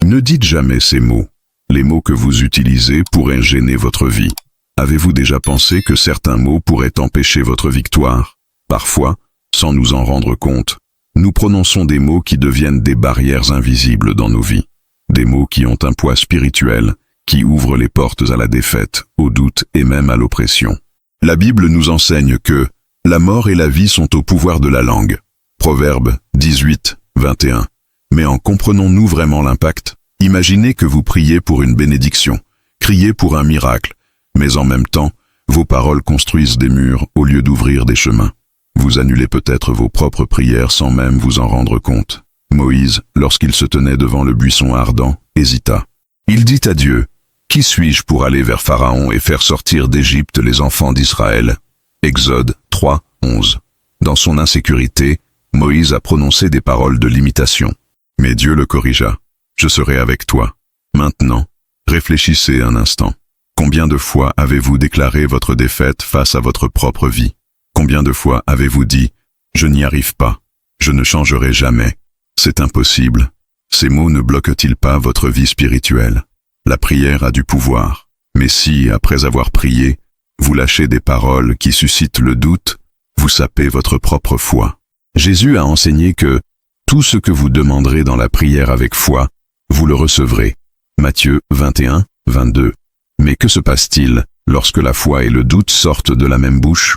Ne dites jamais ces mots. Les mots que vous utilisez pourraient gêner votre vie. Avez-vous déjà pensé que certains mots pourraient empêcher votre victoire? Parfois, sans nous en rendre compte, nous prononçons des mots qui deviennent des barrières invisibles dans nos vies. Des mots qui ont un poids spirituel, qui ouvrent les portes à la défaite, au doute et même à l'oppression. La Bible nous enseigne que la mort et la vie sont au pouvoir de la langue. Proverbe 18, 21. Mais en comprenons-nous vraiment l'impact? Imaginez que vous priez pour une bénédiction, criez pour un miracle, mais en même temps, vos paroles construisent des murs au lieu d'ouvrir des chemins. Vous annulez peut-être vos propres prières sans même vous en rendre compte. Moïse, lorsqu'il se tenait devant le buisson ardent, hésita. Il dit à Dieu, « Qui suis-je pour aller vers Pharaon et faire sortir d'Égypte les enfants d'Israël » Exode 3, 11. Dans son insécurité, Moïse a prononcé des paroles de limitation. Mais Dieu le corrigea. « Je serai avec toi. » Maintenant, réfléchissez un instant. Combien de fois avez-vous déclaré votre défaite face à votre propre vie? Combien de fois avez-vous dit « Je n'y arrive pas. Je ne changerai jamais. C'est impossible. » Ces mots ne bloquent-ils pas votre vie spirituelle? La prière a du pouvoir. Mais si, après avoir prié, vous lâchez des paroles qui suscitent le doute, vous sapez votre propre foi. Jésus a enseigné que tout ce que vous demanderez dans la prière avec foi, vous le recevrez. Matthieu 21, 22. Mais que se passe-t-il lorsque la foi et le doute sortent de la même bouche?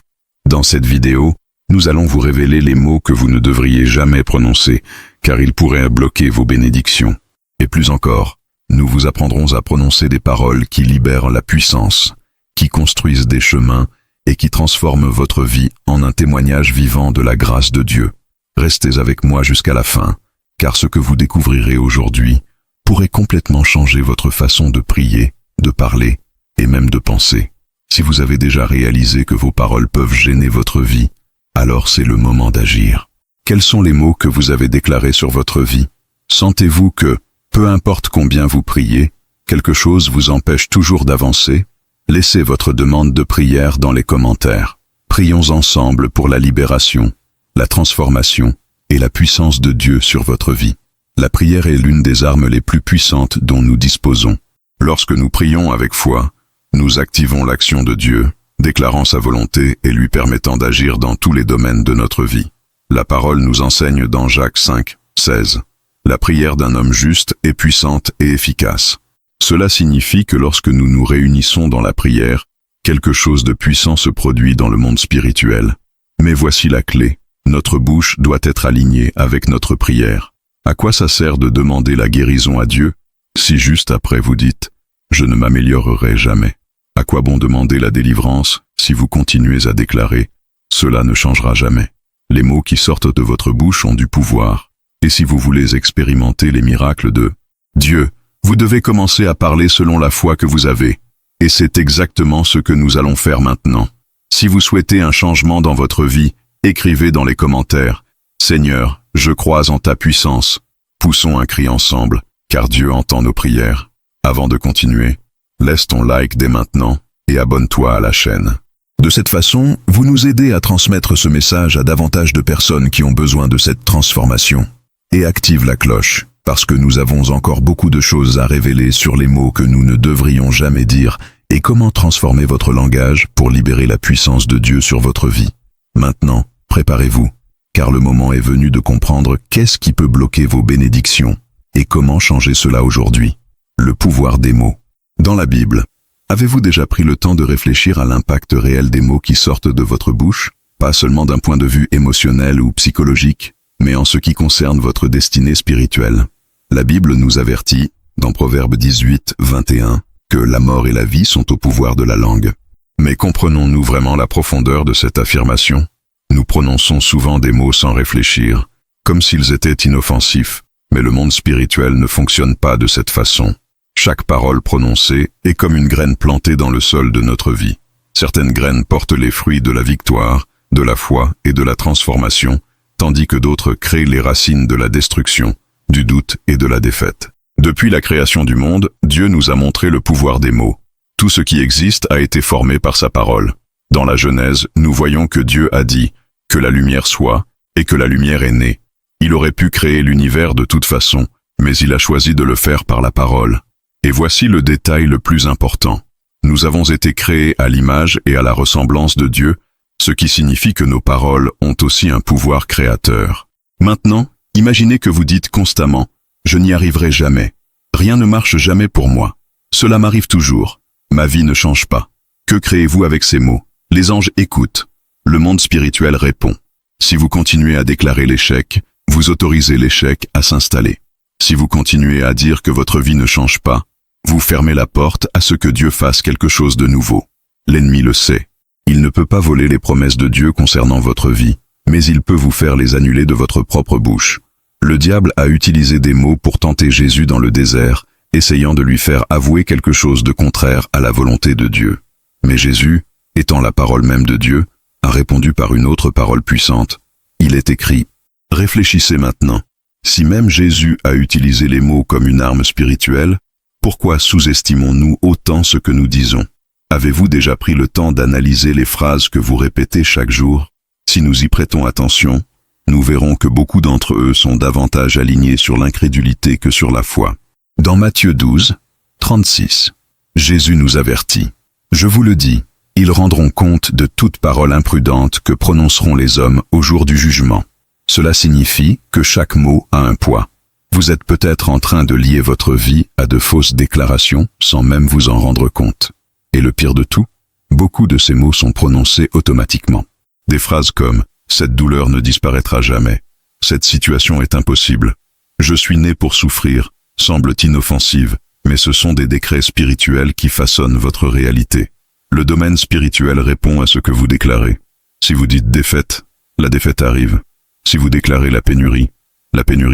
Dans cette vidéo, nous allons vous révéler les mots que vous ne devriez jamais prononcer, car ils pourraient bloquer vos bénédictions. Et plus encore, nous vous apprendrons à prononcer des paroles qui libèrent la puissance, qui construisent des chemins et qui transforment votre vie en un témoignage vivant de la grâce de Dieu. Restez avec moi jusqu'à la fin, car ce que vous découvrirez aujourd'hui pourrait complètement changer votre façon de prier, de parler et même de penser. Si vous avez déjà réalisé que vos paroles peuvent gêner votre vie, alors c'est le moment d'agir. Quels sont les mots que vous avez déclarés sur votre vie? Sentez-vous que, peu importe combien vous priez, quelque chose vous empêche toujours d'avancer? Laissez votre demande de prière dans les commentaires. Prions ensemble pour la libération, la transformation et la puissance de Dieu sur votre vie. La prière est l'une des armes les plus puissantes dont nous disposons. Lorsque nous prions avec foi, nous activons l'action de Dieu, déclarant sa volonté et lui permettant d'agir dans tous les domaines de notre vie. La parole nous enseigne dans Jacques 5, 16. La prière d'un homme juste est puissante et efficace. Cela signifie que lorsque nous nous réunissons dans la prière, quelque chose de puissant se produit dans le monde spirituel. Mais voici la clé. Notre bouche doit être alignée avec notre prière. À quoi ça sert de demander la guérison à Dieu, si juste après vous dites « Je ne m'améliorerai jamais ». À quoi bon demander la délivrance si vous continuez à déclarer « Cela ne changera jamais ». Les mots qui sortent de votre bouche ont du pouvoir. Et si vous voulez expérimenter les miracles de Dieu, vous devez commencer à parler selon la foi que vous avez. Et c'est exactement ce que nous allons faire maintenant. Si vous souhaitez un changement dans votre vie, écrivez dans les commentaires « Seigneur, je crois en ta puissance ». Poussons un cri ensemble, car Dieu entend nos prières. Avant de continuer, laisse ton like dès maintenant et abonne-toi à la chaîne. De cette façon, vous nous aidez à transmettre ce message à davantage de personnes qui ont besoin de cette transformation. Et active la cloche, parce que nous avons encore beaucoup de choses à révéler sur les mots que nous ne devrions jamais dire et comment transformer votre langage pour libérer la puissance de Dieu sur votre vie. Maintenant, préparez-vous, car le moment est venu de comprendre qu'est-ce qui peut bloquer vos bénédictions et comment changer cela aujourd'hui. Le pouvoir des mots. Dans la Bible, avez-vous déjà pris le temps de réfléchir à l'impact réel des mots qui sortent de votre bouche, pas seulement d'un point de vue émotionnel ou psychologique, mais en ce qui concerne votre destinée spirituelle? La Bible nous avertit, dans Proverbe 18, 21, que la mort et la vie sont au pouvoir de la langue. Mais comprenons-nous vraiment la profondeur de cette affirmation? Nous prononçons souvent des mots sans réfléchir, comme s'ils étaient inoffensifs, mais le monde spirituel ne fonctionne pas de cette façon. Chaque parole prononcée est comme une graine plantée dans le sol de notre vie. Certaines graines portent les fruits de la victoire, de la foi et de la transformation, tandis que d'autres créent les racines de la destruction, du doute et de la défaite. Depuis la création du monde, Dieu nous a montré le pouvoir des mots. Tout ce qui existe a été formé par sa parole. Dans la Genèse, nous voyons que Dieu a dit « que la lumière soit » et que la lumière est née. Il aurait pu créer l'univers de toute façon, mais il a choisi de le faire par la parole. Et voici le détail le plus important. Nous avons été créés à l'image et à la ressemblance de Dieu, ce qui signifie que nos paroles ont aussi un pouvoir créateur. Maintenant, imaginez que vous dites constamment « Je n'y arriverai jamais. Rien ne marche jamais pour moi. Cela m'arrive toujours. Ma vie ne change pas. » Que créez-vous avec ces mots? Les anges écoutent. Le monde spirituel répond. Si vous continuez à déclarer l'échec, vous autorisez l'échec à s'installer. Si vous continuez à dire que votre vie ne change pas, vous fermez la porte à ce que Dieu fasse quelque chose de nouveau. L'ennemi le sait. Il ne peut pas voler les promesses de Dieu concernant votre vie, mais il peut vous faire les annuler de votre propre bouche. Le diable a utilisé des mots pour tenter Jésus dans le désert, essayant de lui faire avouer quelque chose de contraire à la volonté de Dieu. Mais Jésus, étant la parole même de Dieu, a répondu par une autre parole puissante. Il est écrit. Réfléchissez maintenant. Si même Jésus a utilisé les mots comme une arme spirituelle, pourquoi sous-estimons-nous autant ce que nous disons? Avez-vous déjà pris le temps d'analyser les phrases que vous répétez chaque jour? Si nous y prêtons attention, nous verrons que beaucoup d'entre eux sont davantage alignés sur l'incrédulité que sur la foi. Dans Matthieu 12, 36, Jésus nous avertit. Je vous le dis, ils rendront compte de toute parole imprudente que prononceront les hommes au jour du jugement. Cela signifie que chaque mot a un poids. Vous êtes peut-être en train de lier votre vie à de fausses déclarations sans même vous en rendre compte. Et le pire de tout, beaucoup de ces mots sont prononcés automatiquement. Des phrases comme « Cette douleur ne disparaîtra jamais »,« Cette situation est impossible »,« Je suis né pour souffrir », semblent inoffensives, mais ce sont des décrets spirituels qui façonnent votre réalité. Le domaine spirituel répond à ce que vous déclarez. Si vous dites défaite, la défaite arrive. Si vous déclarez la pénurie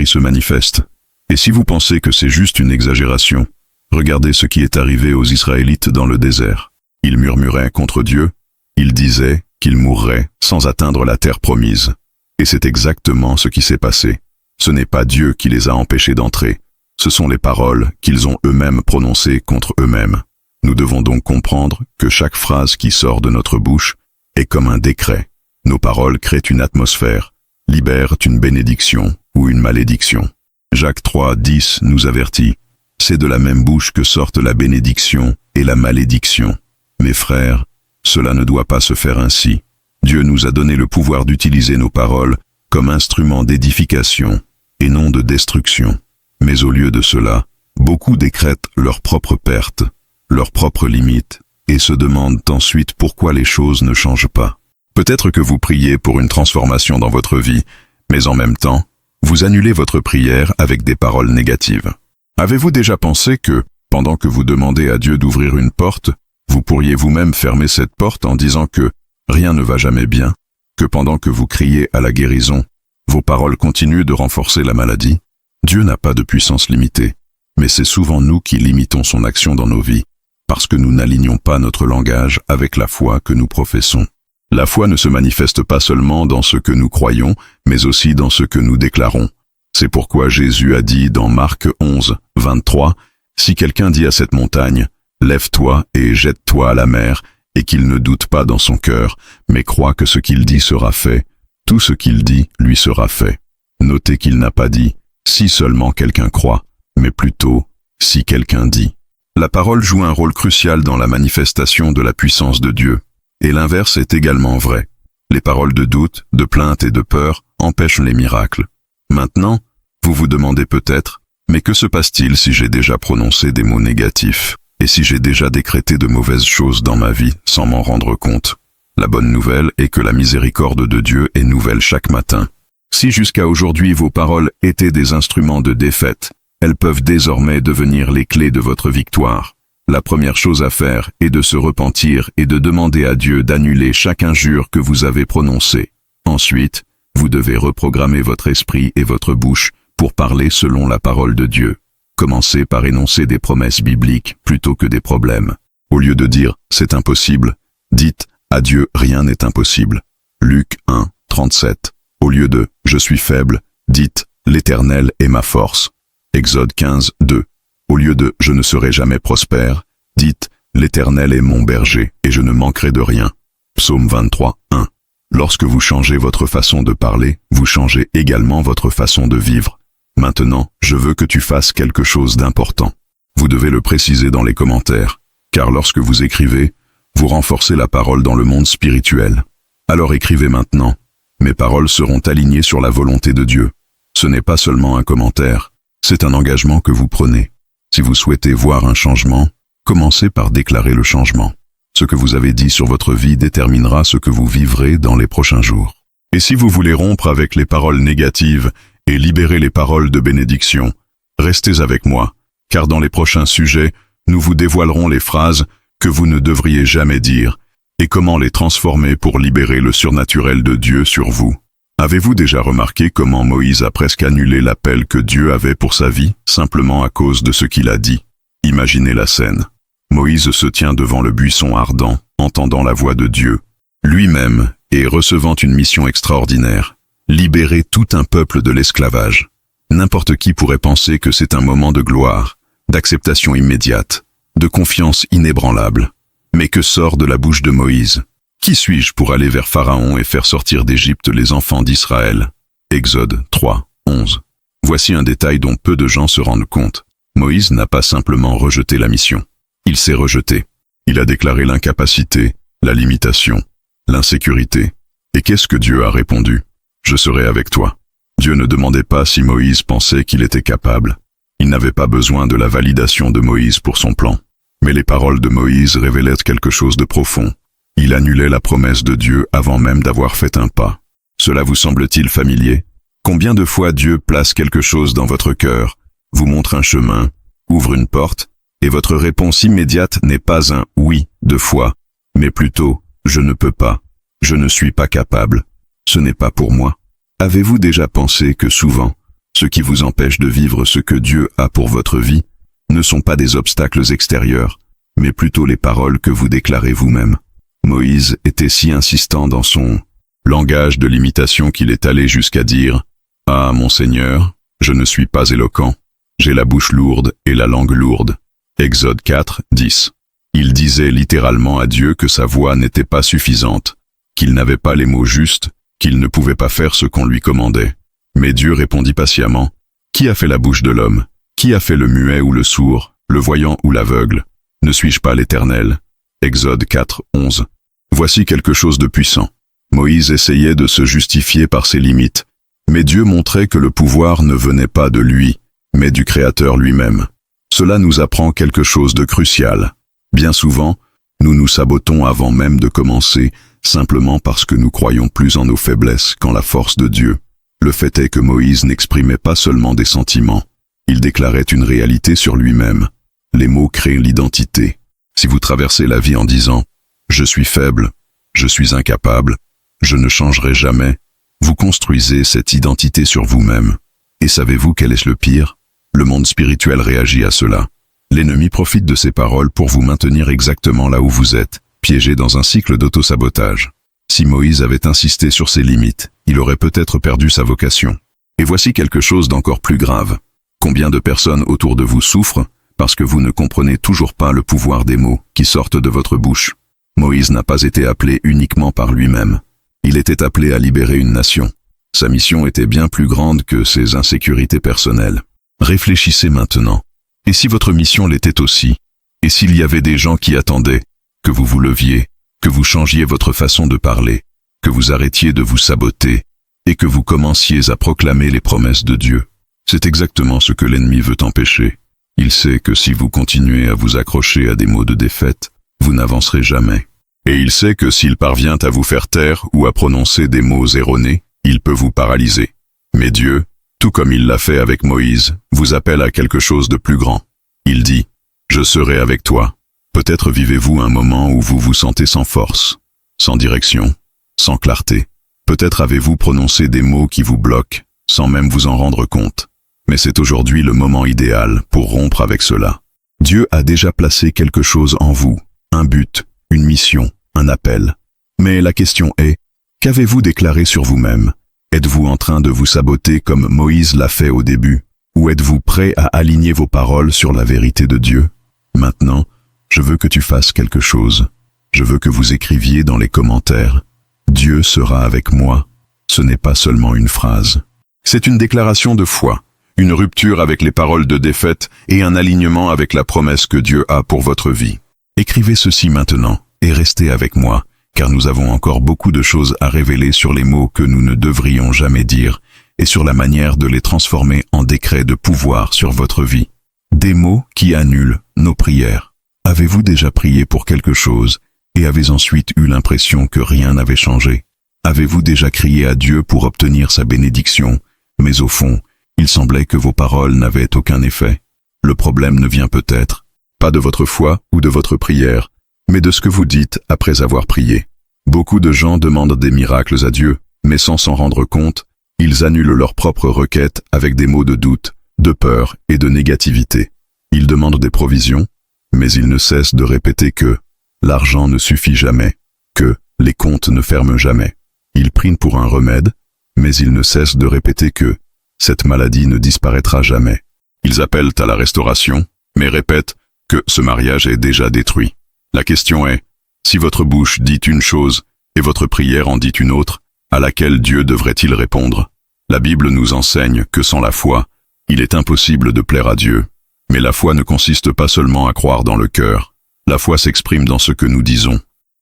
se manifeste. Et si vous pensez que c'est juste une exagération, regardez ce qui est arrivé aux Israélites dans le désert. Ils murmuraient contre Dieu, ils disaient qu'ils mourraient sans atteindre la terre promise. Et c'est exactement ce qui s'est passé. Ce n'est pas Dieu qui les a empêchés d'entrer, ce sont les paroles qu'ils ont eux-mêmes prononcées contre eux-mêmes. Nous devons donc comprendre que chaque phrase qui sort de notre bouche est comme un décret. Nos paroles créent une atmosphère, libèrent une bénédiction ou une malédiction. Jacques 3, 10 nous avertit. C'est de la même bouche que sortent la bénédiction et la malédiction. Mes frères, cela ne doit pas se faire ainsi. Dieu nous a donné le pouvoir d'utiliser nos paroles comme instrument d'édification et non de destruction. Mais au lieu de cela, beaucoup décrètent leur propre perte, leurs propres limites, et se demandent ensuite pourquoi les choses ne changent pas. Peut-être que vous priez pour une transformation dans votre vie, mais en même temps, vous annulez votre prière avec des paroles négatives. Avez-vous déjà pensé que, pendant que vous demandez à Dieu d'ouvrir une porte, vous pourriez vous-même fermer cette porte en disant que rien ne va jamais bien, que pendant que vous criez à la guérison, vos paroles continuent de renforcer la maladie? Dieu n'a pas de puissance limitée, mais c'est souvent nous qui limitons son action dans nos vies, parce que nous n'alignons pas notre langage avec la foi que nous professons. La foi ne se manifeste pas seulement dans ce que nous croyons, mais aussi dans ce que nous déclarons. C'est pourquoi Jésus a dit dans Marc 11, 23, « Si quelqu'un dit à cette montagne, « Lève-toi et jette-toi à la mer », et qu'il ne doute pas dans son cœur, mais croit que ce qu'il dit sera fait, tout ce qu'il dit lui sera fait. » Notez qu'il n'a pas dit « si seulement quelqu'un croit », mais plutôt « si quelqu'un dit ». La parole joue un rôle crucial dans la manifestation de la puissance de Dieu. Et l'inverse est également vrai. Les paroles de doute, de plainte et de peur empêchent les miracles. Maintenant, vous vous demandez peut-être, mais que se passe-t-il si j'ai déjà prononcé des mots négatifs, et si j'ai déjà décrété de mauvaises choses dans ma vie sans m'en rendre compte? La bonne nouvelle est que la miséricorde de Dieu est nouvelle chaque matin. Si jusqu'à aujourd'hui vos paroles étaient des instruments de défaite, elles peuvent désormais devenir les clés de votre victoire. La première chose à faire est de se repentir et de demander à Dieu d'annuler chaque injure que vous avez prononcée. Ensuite, vous devez reprogrammer votre esprit et votre bouche pour parler selon la parole de Dieu. Commencez par énoncer des promesses bibliques plutôt que des problèmes. Au lieu de dire « c'est impossible », dites « à Dieu rien n'est impossible ». Luc 1, 37. Au lieu de « je suis faible », dites « l'Éternel est ma force ». Exode 15, 2. Au lieu de « je ne serai jamais prospère », dites « l'Éternel est mon berger et je ne manquerai de rien ». Psaume 23, 1. Lorsque vous changez votre façon de parler, vous changez également votre façon de vivre. Maintenant, je veux que tu fasses quelque chose d'important. Vous devez le préciser dans les commentaires, car lorsque vous écrivez, vous renforcez la parole dans le monde spirituel. Alors écrivez maintenant. Mes paroles seront alignées sur la volonté de Dieu. Ce n'est pas seulement un commentaire, c'est un engagement que vous prenez. Si vous souhaitez voir un changement, commencez par déclarer le changement. Ce que vous avez dit sur votre vie déterminera ce que vous vivrez dans les prochains jours. Et si vous voulez rompre avec les paroles négatives et libérer les paroles de bénédiction, restez avec moi, car dans les prochains sujets, nous vous dévoilerons les phrases que vous ne devriez jamais dire et comment les transformer pour libérer le surnaturel de Dieu sur vous. Avez-vous déjà remarqué comment Moïse a presque annulé l'appel que Dieu avait pour sa vie, simplement à cause de ce qu'il a dit? Imaginez la scène. Moïse se tient devant le buisson ardent, entendant la voix de Dieu, lui-même, et recevant une mission extraordinaire, libérer tout un peuple de l'esclavage. N'importe qui pourrait penser que c'est un moment de gloire, d'acceptation immédiate, de confiance inébranlable. Mais que sort de la bouche de Moïse? Qui suis-je pour aller vers Pharaon et faire sortir d'Égypte les enfants d'Israël? Exode 3, 11. Voici un détail dont peu de gens se rendent compte. Moïse n'a pas simplement rejeté la mission. Il s'est rejeté. Il a déclaré l'incapacité, la limitation, l'insécurité. Et qu'est-ce que Dieu a répondu? Je serai avec toi. Dieu ne demandait pas si Moïse pensait qu'il était capable. Il n'avait pas besoin de la validation de Moïse pour son plan. Mais les paroles de Moïse révélaient quelque chose de profond. Il annulait la promesse de Dieu avant même d'avoir fait un pas. Cela vous semble-t-il familier? Combien de fois Dieu place quelque chose dans votre cœur, vous montre un chemin, ouvre une porte, et votre réponse immédiate n'est pas un « oui » de foi, mais plutôt « je ne peux pas, je ne suis pas capable, ce n'est pas pour moi ». Avez-vous déjà pensé que souvent, ce qui vous empêche de vivre ce que Dieu a pour votre vie, ne sont pas des obstacles extérieurs, mais plutôt les paroles que vous déclarez vous-même? Moïse était si insistant dans son langage de limitation qu'il est allé jusqu'à dire « Ah, mon Seigneur, je ne suis pas éloquent, j'ai la bouche lourde et la langue lourde ». Exode 4, 10. Il disait littéralement à Dieu que sa voix n'était pas suffisante, qu'il n'avait pas les mots justes, qu'il ne pouvait pas faire ce qu'on lui commandait. Mais Dieu répondit patiemment « Qui a fait la bouche de l'homme? Qui a fait le muet ou le sourd, le voyant ou l'aveugle? Ne suis-je pas l'Éternel » Exode 4, 11. Voici quelque chose de puissant. Moïse essayait de se justifier par ses limites, mais Dieu montrait que le pouvoir ne venait pas de lui, mais du Créateur lui-même. Cela nous apprend quelque chose de crucial. Bien souvent, nous nous sabotons avant même de commencer, simplement parce que nous croyons plus en nos faiblesses qu'en la force de Dieu. Le fait est que Moïse n'exprimait pas seulement des sentiments, il déclarait une réalité sur lui-même. Les mots créent l'identité. Si vous traversez la vie en disant « Je suis faible, je suis incapable, je ne changerai jamais », vous construisez cette identité sur vous-même. Et savez-vous quel est le pire? Le monde spirituel réagit à cela. L'ennemi profite de ces paroles pour vous maintenir exactement là où vous êtes, piégé dans un cycle d'auto-sabotage. Si Moïse avait insisté sur ses limites, il aurait peut-être perdu sa vocation. Et voici quelque chose d'encore plus grave. Combien de personnes autour de vous souffrent parce que vous ne comprenez toujours pas le pouvoir des mots qui sortent de votre bouche? Moïse n'a pas été appelé uniquement par lui-même. Il était appelé à libérer une nation. Sa mission était bien plus grande que ses insécurités personnelles. Réfléchissez maintenant. Et si votre mission l'était aussi? Et s'il y avait des gens qui attendaient que vous vous leviez, que vous changiez votre façon de parler, que vous arrêtiez de vous saboter et que vous commenciez à proclamer les promesses de Dieu? C'est exactement ce que l'ennemi veut empêcher. Il sait que si vous continuez à vous accrocher à des mots de défaite, vous n'avancerez jamais. Et il sait que s'il parvient à vous faire taire ou à prononcer des mots erronés, il peut vous paralyser. Mais Dieu, tout comme il l'a fait avec Moïse, vous appelle à quelque chose de plus grand. Il dit « Je serai avec toi ». Peut-être vivez-vous un moment où vous vous sentez sans force, sans direction, sans clarté. Peut-être avez-vous prononcé des mots qui vous bloquent, sans même vous en rendre compte. Mais c'est aujourd'hui le moment idéal pour rompre avec cela. Dieu a déjà placé quelque chose en vous, un but, une mission, un appel. Mais la question est, qu'avez-vous déclaré sur vous-même? Êtes-vous en train de vous saboter comme Moïse l'a fait au début? Ou êtes-vous prêt à aligner vos paroles sur la vérité de Dieu? Maintenant, je veux que tu fasses quelque chose. Je veux que vous écriviez dans les commentaires « Dieu sera avec moi ». Ce n'est pas seulement une phrase. C'est une déclaration de foi. une rupture avec les paroles de défaite et un alignement avec la promesse que Dieu a pour votre vie. Écrivez ceci maintenant et restez avec moi, car nous avons encore beaucoup de choses à révéler sur les mots que nous ne devrions jamais dire et sur la manière de les transformer en décrets de pouvoir sur votre vie. Des mots qui annulent nos prières. Avez-vous déjà prié pour quelque chose et avez ensuite eu l'impression que rien n'avait changé? Avez-vous déjà crié à Dieu pour obtenir sa bénédiction, mais au fond, il semblait que vos paroles n'avaient aucun effet? Le problème ne vient peut-être pas de votre foi ou de votre prière, mais de ce que vous dites après avoir prié. Beaucoup de gens demandent des miracles à Dieu, mais sans s'en rendre compte, ils annulent leurs propres requêtes avec des mots de doute, de peur et de négativité. Ils demandent des provisions, mais ils ne cessent de répéter que l'argent ne suffit jamais, que les comptes ne ferment jamais. Ils prient pour un remède, mais ils ne cessent de répéter que cette maladie ne disparaîtra jamais. Ils appellent à la restauration, mais répètent que ce mariage est déjà détruit. La question est, si votre bouche dit une chose et votre prière en dit une autre, à laquelle Dieu devrait-il répondre? La Bible nous enseigne que sans la foi, il est impossible de plaire à Dieu. Mais la foi ne consiste pas seulement à croire dans le cœur. La foi s'exprime dans ce que nous disons.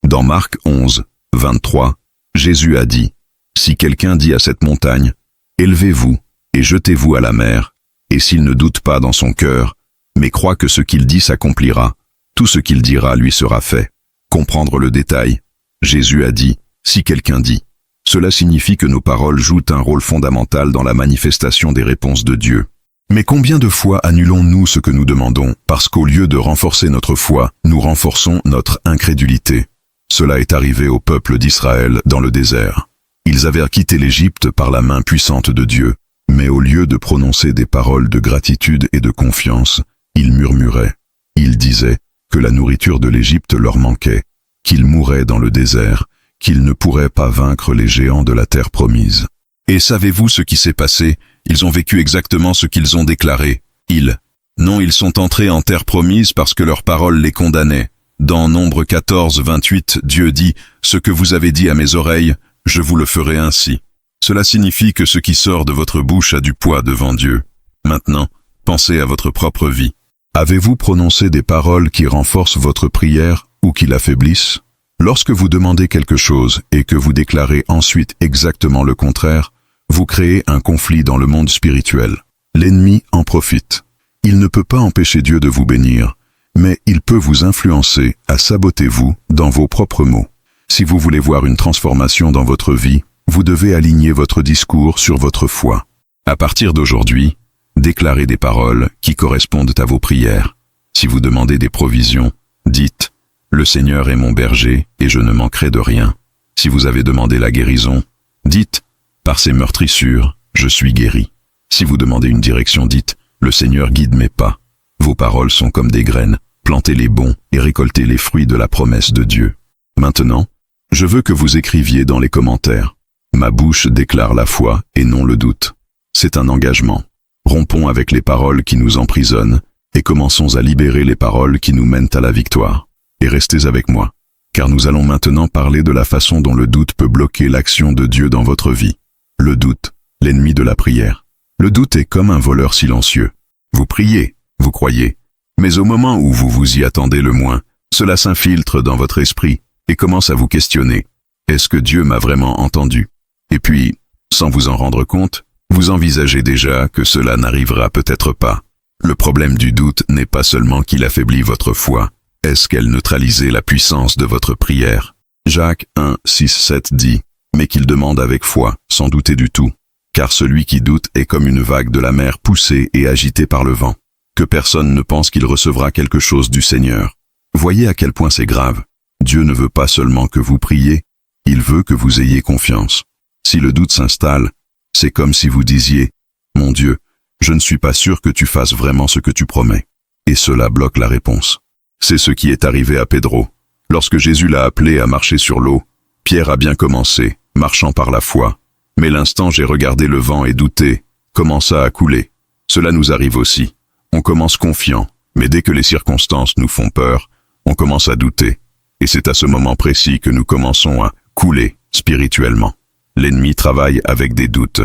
Dans Marc 11, 23, Jésus a dit, « Si quelqu'un dit à cette montagne, « Élevez-vous et jetez-vous à la mer », et s'il ne doute pas dans son cœur, mais croit que ce qu'il dit s'accomplira, tout ce qu'il dira lui sera fait. » Comprendre le détail. Jésus a dit, « Si quelqu'un dit ». Cela signifie que nos paroles jouent un rôle fondamental dans la manifestation des réponses de Dieu. Mais combien de fois annulons-nous ce que nous demandons parce qu'au lieu de renforcer notre foi, nous renforçons notre incrédulité? Cela est arrivé au peuple d'Israël dans le désert. Ils avaient quitté l'Égypte par la main puissante de Dieu, mais au lieu de prononcer des paroles de gratitude et de confiance, ils murmuraient. Ils disaient que la nourriture de l'Égypte leur manquait, qu'ils mourraient dans le désert, qu'ils ne pourraient pas vaincre les géants de la terre promise. Et savez-vous ce qui s'est passé? Ils ont vécu exactement ce qu'ils ont déclaré. Ils sont entrés en terre promise parce que leurs paroles les condamnaient. Dans Nombre 14, 28, Dieu dit, « Ce que vous avez dit à mes oreilles, je vous le ferai ainsi. » Cela signifie que ce qui sort de votre bouche a du poids devant Dieu. Maintenant, pensez à votre propre vie. Avez-vous prononcé des paroles qui renforcent votre prière ou qui l'affaiblissent? Lorsque vous demandez quelque chose et que vous déclarez ensuite exactement le contraire, vous créez un conflit dans le monde spirituel. L'ennemi en profite. Il ne peut pas empêcher Dieu de vous bénir, mais il peut vous influencer à saboter vous dans vos propres mots. Si vous voulez voir une transformation dans votre vie, vous devez aligner votre discours sur votre foi. À partir d'aujourd'hui, déclarez des paroles qui correspondent à vos prières. Si vous demandez des provisions, dites « Le Seigneur est mon berger et je ne manquerai de rien ». Si vous avez demandé la guérison, dites « Par ses meurtrissures, je suis guéri ». Si vous demandez une direction, dites « Le Seigneur guide mes pas ». Vos paroles sont comme des graines, plantez les bons et récoltez les fruits de la promesse de Dieu. Maintenant, je veux que vous écriviez dans les commentaires « Ma bouche déclare la foi et non le doute ». C'est un engagement. Rompons avec les paroles qui nous emprisonnent et commençons à libérer les paroles qui nous mènent à la victoire. Et restez avec moi, car nous allons maintenant parler de la façon dont le doute peut bloquer l'action de Dieu dans votre vie. Le doute, l'ennemi de la prière. Le doute est comme un voleur silencieux. Vous priez, vous croyez, mais au moment où vous vous y attendez le moins, cela s'infiltre dans votre esprit et commence à vous questionner. Est-ce que Dieu m'a vraiment entendu? Et puis, sans vous en rendre compte, vous envisagez déjà que cela n'arrivera peut-être pas. Le problème du doute n'est pas seulement qu'il affaiblit votre foi, est-ce qu'elle neutralisait la puissance de votre prière? Jacques 1, 6, 7 dit, « Mais qu'il demande avec foi, sans douter du tout, car celui qui doute est comme une vague de la mer poussée et agitée par le vent. Que personne ne pense qu'il recevra quelque chose du Seigneur. » Voyez à quel point c'est grave. Dieu ne veut pas seulement que vous priez, il veut que vous ayez confiance. Si le doute s'installe, c'est comme si vous disiez, « Mon Dieu, je ne suis pas sûr que tu fasses vraiment ce que tu promets. » Et cela bloque la réponse. C'est ce qui est arrivé à Pedro. Lorsque Jésus l'a appelé à marcher sur l'eau, Pierre a bien commencé, marchant par la foi. Mais l'instant j'ai regardé le vent et douté, commença à couler. Cela nous arrive aussi. On commence confiant, mais dès que les circonstances nous font peur, on commence à douter. Et c'est à ce moment précis que nous commençons à couler spirituellement. L'ennemi travaille avec des doutes.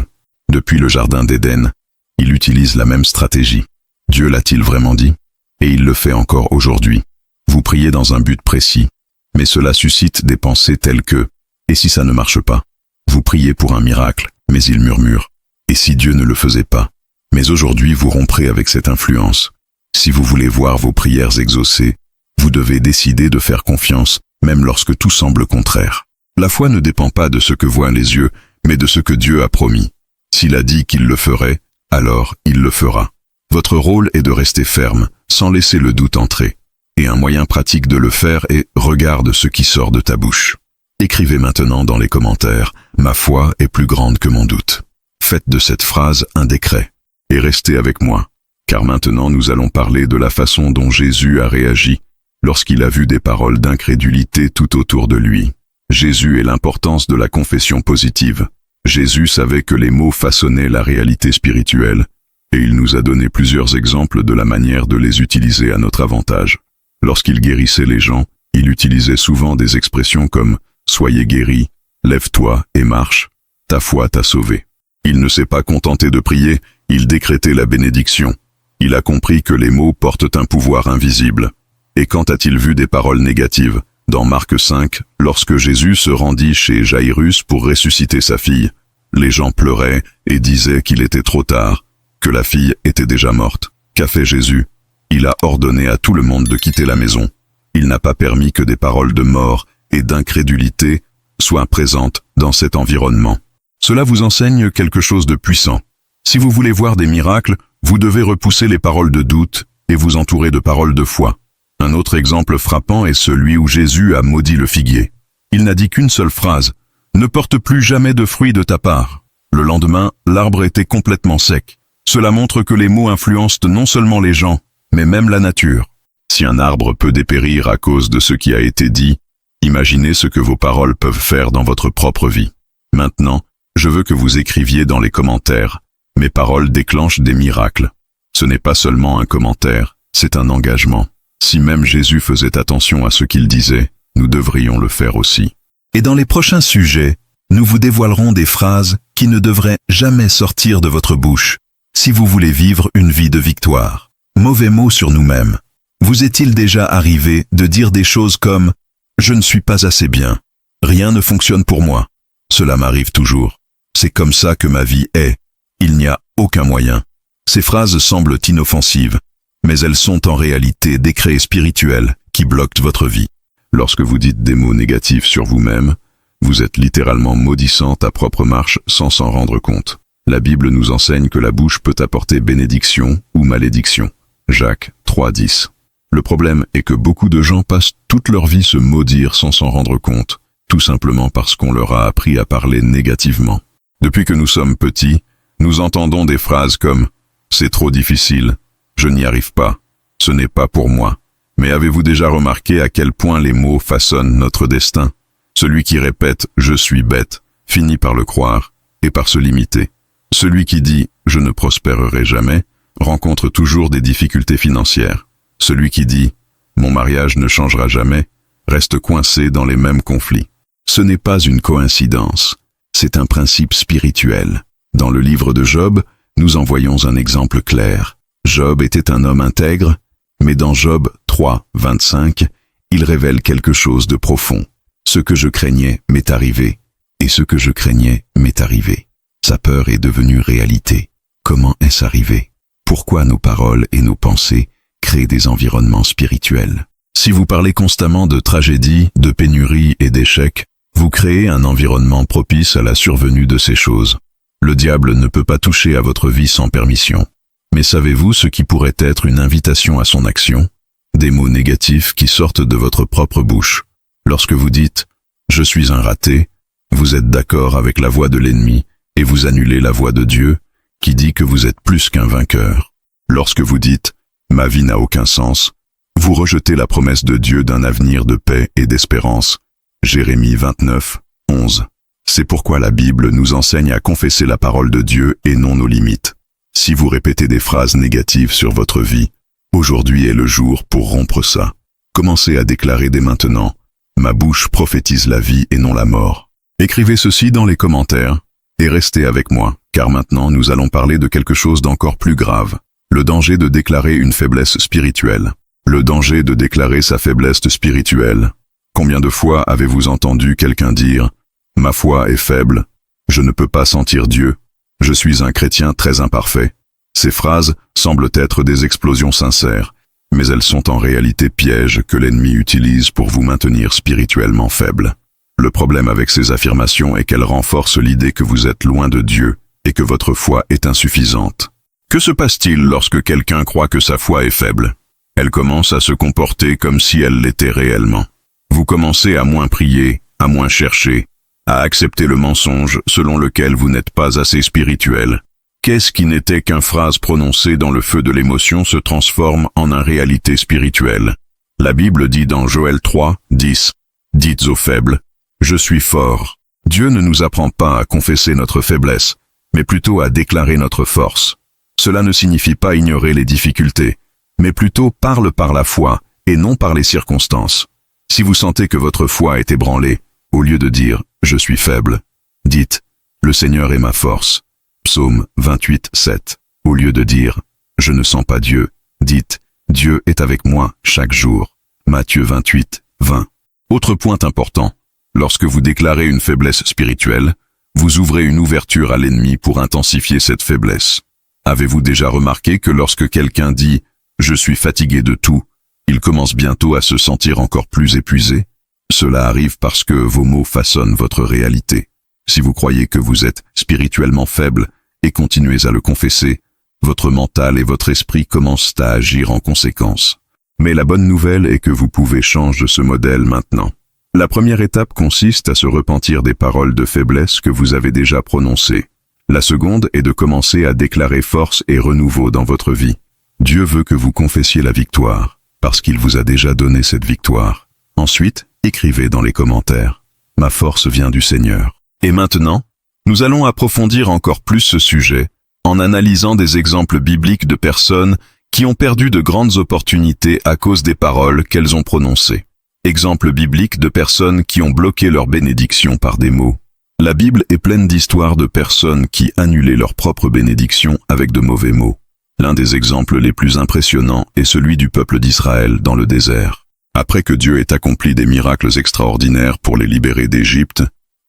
Depuis le jardin d'Éden, il utilise la même stratégie. Dieu l'a-t-il vraiment dit? Et il le fait encore aujourd'hui. Vous priez dans un but précis, mais cela suscite des pensées telles que « et si ça ne marche pas ?» Vous priez pour un miracle, mais il murmure « et si Dieu ne le faisait pas ?» Mais aujourd'hui vous romprez avec cette influence. Si vous voulez voir vos prières exaucées, vous devez décider de faire confiance, même lorsque tout semble contraire. La foi ne dépend pas de ce que voient les yeux, mais de ce que Dieu a promis. S'il a dit qu'il le ferait, alors il le fera. Votre rôle est de rester ferme, sans laisser le doute entrer. Et un moyen pratique de le faire est « regarde ce qui sort de ta bouche ». Écrivez maintenant dans les commentaires « Ma foi est plus grande que mon doute ». Faites de cette phrase un décret. Et restez avec moi, car maintenant nous allons parler de la façon dont Jésus a réagi lorsqu'il a vu des paroles d'incrédulité tout autour de lui. Jésus et l'importance de la confession positive. Jésus savait que les mots façonnaient la réalité spirituelle, et il nous a donné plusieurs exemples de la manière de les utiliser à notre avantage. Lorsqu'il guérissait les gens, il utilisait souvent des expressions comme « soyez guéri »,« lève-toi et marche »,« ta foi t'a sauvé ». Il ne s'est pas contenté de prier, il décrétait la bénédiction. Il a compris que les mots portent un pouvoir invisible. Et quand a-t-il vu des paroles négatives? Dans Marc 5, lorsque Jésus se rendit chez Jaïrus pour ressusciter sa fille, les gens pleuraient et disaient qu'il était trop tard, que la fille était déjà morte. Qu'a fait Jésus? Il a ordonné à tout le monde de quitter la maison. Il n'a pas permis que des paroles de mort et d'incrédulité soient présentes dans cet environnement. Cela vous enseigne quelque chose de puissant. Si vous voulez voir des miracles, vous devez repousser les paroles de doute et vous entourer de paroles de foi. Un autre exemple frappant est celui où Jésus a maudit le figuier. Il n'a dit qu'une seule phrase, « Ne porte plus jamais de fruits de ta part ». Le lendemain, l'arbre était complètement sec. Cela montre que les mots influencent non seulement les gens, mais même la nature. Si un arbre peut dépérir à cause de ce qui a été dit, imaginez ce que vos paroles peuvent faire dans votre propre vie. Maintenant, je veux que vous écriviez dans les commentaires « Mes paroles déclenchent des miracles ». Ce n'est pas seulement un commentaire, c'est un engagement. Si même Jésus faisait attention à ce qu'il disait, nous devrions le faire aussi. Et dans les prochains sujets, nous vous dévoilerons des phrases qui ne devraient jamais sortir de votre bouche si vous voulez vivre une vie de victoire. Mauvais mots sur nous-mêmes. Vous est-il déjà arrivé de dire des choses comme « Je ne suis pas assez bien, rien ne fonctionne pour moi, cela m'arrive toujours, c'est comme ça que ma vie est, il n'y a aucun moyen ». Ces phrases semblent inoffensives, mais elles sont en réalité des craies spirituelles qui bloquent votre vie. Lorsque vous dites des mots négatifs sur vous-même, vous êtes littéralement maudissant ta propre marche sans s'en rendre compte. La Bible nous enseigne que la bouche peut apporter bénédiction ou malédiction. Jacques 3,10. Le problème est que beaucoup de gens passent toute leur vie se maudire sans s'en rendre compte, tout simplement parce qu'on leur a appris à parler négativement. Depuis que nous sommes petits, nous entendons des phrases comme « C'est trop difficile »,« Je n'y arrive pas »,« Ce n'est pas pour moi ». Mais avez-vous déjà remarqué à quel point les mots façonnent notre destin? Celui qui répète « Je suis bête » finit par le croire et par se limiter. Celui qui dit « Je ne prospérerai jamais » rencontre toujours des difficultés financières. Celui qui dit « Mon mariage ne changera jamais » reste coincé dans les mêmes conflits. Ce n'est pas une coïncidence, c'est un principe spirituel. Dans le livre de Job, nous en voyons un exemple clair. Job était un homme intègre, mais dans Job 3, 25, il révèle quelque chose de profond. Ce que je craignais m'est arrivé, et ce que je craignais m'est arrivé. Sa peur est devenue réalité. Comment est-ce arrivé? Pourquoi nos paroles et nos pensées créent des environnements spirituels? Si vous parlez constamment de tragédie, de pénurie et d'échecs, vous créez un environnement propice à la survenue de ces choses. Le diable ne peut pas toucher à votre vie sans permission. Mais savez-vous ce qui pourrait être une invitation à son action? Des mots négatifs qui sortent de votre propre bouche. Lorsque vous dites « Je suis un raté », vous êtes d'accord avec la voix de l'ennemi et vous annulez la voix de Dieu qui dit que vous êtes plus qu'un vainqueur. Lorsque vous dites « Ma vie n'a aucun sens », vous rejetez la promesse de Dieu d'un avenir de paix et d'espérance. Jérémie 29, 11. C'est pourquoi la Bible nous enseigne à confesser la parole de Dieu et non nos limites. Si vous répétez des phrases négatives sur votre vie, aujourd'hui est le jour pour rompre ça. Commencez à déclarer dès maintenant « Ma bouche prophétise la vie et non la mort ». Écrivez ceci dans les commentaires Et restez avec moi, car maintenant nous allons parler de quelque chose d'encore plus grave. Le danger de déclarer une faiblesse spirituelle. Le danger de déclarer sa faiblesse spirituelle. Combien de fois avez-vous entendu quelqu'un dire « Ma foi est faible, je ne peux pas sentir Dieu, je suis un chrétien très imparfait ». Ces phrases semblent être des explosions sincères, mais elles sont en réalité pièges que l'ennemi utilise pour vous maintenir spirituellement faible. Le problème avec ces affirmations est qu'elles renforcent l'idée que vous êtes loin de Dieu et que votre foi est insuffisante. Que se passe-t-il lorsque quelqu'un croit que sa foi est faible? Elle commence à se comporter comme si elle l'était réellement. Vous commencez à moins prier, à moins chercher, à accepter le mensonge selon lequel vous n'êtes pas assez spirituel. Qu'est-ce qui n'était qu'une phrase prononcée dans le feu de l'émotion se transforme en une réalité spirituelle? La Bible dit dans Joël 3, 10, « Dites aux faibles, je suis fort ». Dieu ne nous apprend pas à confesser notre faiblesse, mais plutôt à déclarer notre force. Cela ne signifie pas ignorer les difficultés, mais plutôt parle par la foi et non par les circonstances. Si vous sentez que votre foi est ébranlée, au lieu de dire « je suis faible », dites « le Seigneur est ma force ». Psaume 28, 7. Au lieu de dire « je ne sens pas Dieu », dites « Dieu est avec moi chaque jour ». Matthieu 28, 20. Autre point important, lorsque vous déclarez une faiblesse spirituelle, vous ouvrez une ouverture à l'ennemi pour intensifier cette faiblesse. Avez-vous déjà remarqué que lorsque quelqu'un dit « je suis fatigué de tout », il commence bientôt à se sentir encore plus épuisé? Cela arrive parce que vos mots façonnent votre réalité. Si vous croyez que vous êtes spirituellement faible et continuez à le confesser, votre mental et votre esprit commencent à agir en conséquence. Mais la bonne nouvelle est que vous pouvez changer ce modèle maintenant. La première étape consiste à se repentir des paroles de faiblesse que vous avez déjà prononcées. La seconde est de commencer à déclarer force et renouveau dans votre vie. Dieu veut que vous confessiez la victoire, parce qu'il vous a déjà donné cette victoire. Ensuite, écrivez dans les commentaires « Ma force vient du Seigneur ». Et maintenant, nous allons approfondir encore plus ce sujet en analysant des exemples bibliques de personnes qui ont perdu de grandes opportunités à cause des paroles qu'elles ont prononcées. Exemples bibliques de personnes qui ont bloqué leur bénédiction par des mots. La Bible est pleine d'histoires de personnes qui annulaient leur propre bénédiction avec de mauvais mots. L'un des exemples les plus impressionnants est celui du peuple d'Israël dans le désert. Après que Dieu ait accompli des miracles extraordinaires pour les libérer d'Égypte,